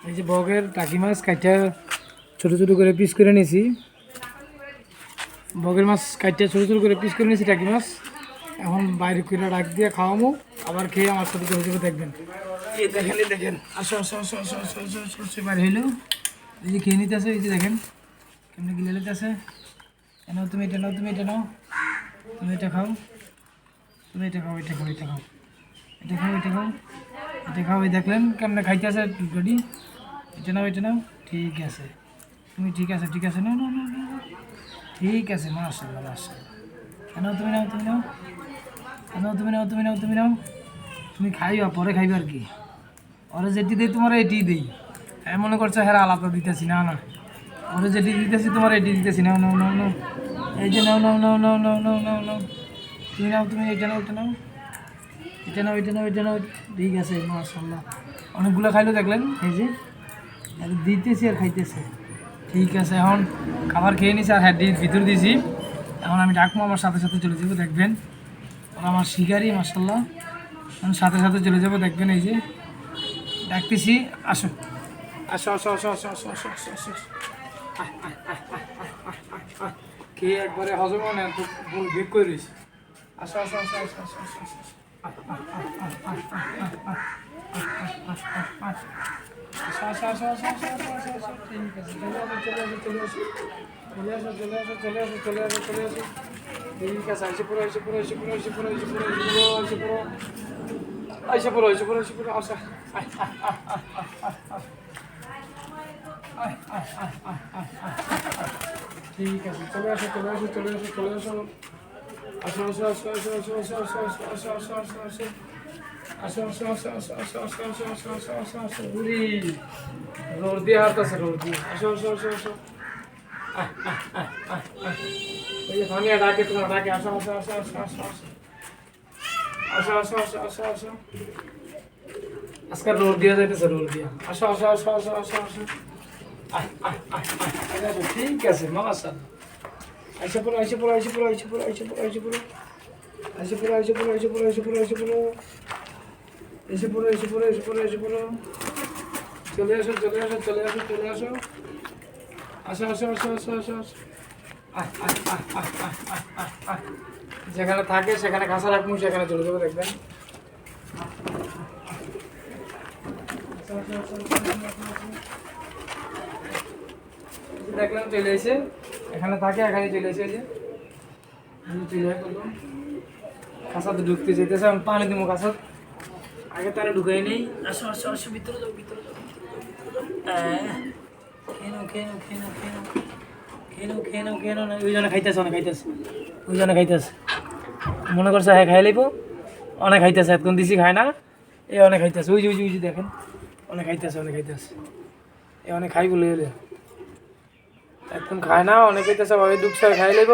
এই যে বগের টাকি মাছ কাইটা ছোটো ছোটো করে পিস করে নিয়েছি। বগের মাছ কাইটা ছোটো ছোটো করে পিস করে নিয়েছি টাকি মাছ। এখন বাইরে করে ডাক দিয়ে খাওয়াবো, আবার খেয়ে আমার সাথে চলে যাবো। দেখবেন এই দেখেন, এই দেখেন, আসো আসো আসো আসো আসো আসো আসো আসো বাইরে হইলো। এই যে খেয়ে নিতে আসে, এই যে দেখেন কেমনি গিলে নিতে আসে। নাও তুমি এটা নাও, তুমি এটা নাও, তুমি এটা খাও, তুমি এটা খাও, এটা খাও, এটা খাও, এটা খাও, এটা খাও, এটা খাও। এই দেখলেন কেমনে খাইতে আছে রেডি। এটা নাও, এটা নাও, ঠিক আছে, তুমি ঠিক আছে, ঠিক আছে, নাও নাও নাও নাও, ঠিক আছে, মাশাআল্লাহ মাশাআল্লাহ। নাও তুমি নাও, তুমি নাও, নাও তুমি নাও, তুমি নাও, তুমি নাও, তুমি খাইবা পরে খাইবা আর কি। ওরা যেটি দেয় তোমার এটি দেই। হ্যাঁ মনে করছো হ্যাঁ আলাদা দিতেছি, না না, ওরা যেটি দিতেছি তোমার এটি দিতেছি। নাও নাও নাও নাও, এই যে নাও নাও নাও নাও নাও নাও নাও নাও, তুমি নাও, তুমি এটা নাও, এটা নাও, এটা নাও, এটা নাও, এটা নাও, ঠিক আছে মাশাআল্লাহ। অনেকগুলো খাইলো দেখলেন, এই যে দিতেছি আর খাইতেছে। ঠিক আছে, এখন খাবার খেয়ে নিছি আর হ্যাঁ ভিতর দিয়েছি। এখন আমি ডাকবো, আমার সাথে সাথে চলে যাবো। দেখবেন ওরা আমার শিকারি মাশাআল্লাহ, আমি সাথে সাথে চলে যাবো। দেখবেন এই যে ডাকতেছি, আসো আসো আসো আসো আসো আসো আসো আসো আসো। খেয়ে একবারে হজম হয় না, বেগ করে রয়েছে। আসো আসো আসো আসো আসো আসো আসো। ঠিক আছে, আসে পুরো, আসে পুরো, আসে পুরো, আসে পুরো, আসে পুরো, আসে পুরো, আসে পুরো, আসে পুরো, আসে পুরো, আসা। ঠিক আছে, চলে আসো, চলে আসো, চলে আসো, চলে আসো, আসো আসো আসো আসো আসো আসো আসো আসো আসো আসো আসো আসো। আসো আসো আসো আসো আসো আসো আসো আসো আসো আসো আসো বুড়ি রোড দিয়ে হাঁটতেছে, রোড দিয়ে। আসো আসো আসো আসো। ওই যে ফানিয়া ডাকে, তোমার ডাকে। আসো আসো আসো আসো আসো আসো আসো আসো আসো আসো আসো। আজকাল রোড দিয়ে যাইতেছে, রোড দিয়ে। আসো আসো আসো আসো আসো আসো। ঠিক আছে মাশাআল্লাহ। আইসা পড়ো, আইসা পড়ো, আইসা পড়ো, আইসা পড়ো, আইসা পড়ো, আইসা পড়ো, আইসা পড়ো, আইসা পড়ো, আইসা পড়ো, আইসা পড়ো, আইসা পড়ো, এসে পড়ো, এসে পড়ো, এসে পড়ো, এসে পড়ো। চলে আসো, চলে আসো, চলে আসো, চলে আসো। আসো আসো আসো আসো আসো আসো। যেখানে থাকে সেখানে খাসা রাখবো, সেখানে চলে যাবো। দেখবেন দেখলাম চলে এসে, এখানে থাকে, এখানে চলে এসে, যে চলে করলো খাসাতে ঢুকতে যেতেছে। আমি পানি দিব খাসাত, আগে তারা ঢুকাই নেই। আসো আসো আসো, ভিতরে যাও, ভিতরে যাও, খেয়ে খেয়ে খেয়ে খেয়ে খেয়ে খেয়ে না, ওই জন্য খাইতেছে, অনেক খাইতেছে, ওই জন্য খাইতেছে। মনে করছে হ্যাঁ খাই লাইব, অনেক খাইতেছে। এতক্ষণ দিছি খায় না, এ অনেক খাইতেছে। ওই যে ওই যে ওই যে দেখেন, অনেক খাইতেছে, অনেক খাইতেছে, এ অনেক খাই বলে এলে। এতক্ষণ খায় না, অনেক খাইতেছে, ভাবে ঢুকছে খাই লাইব।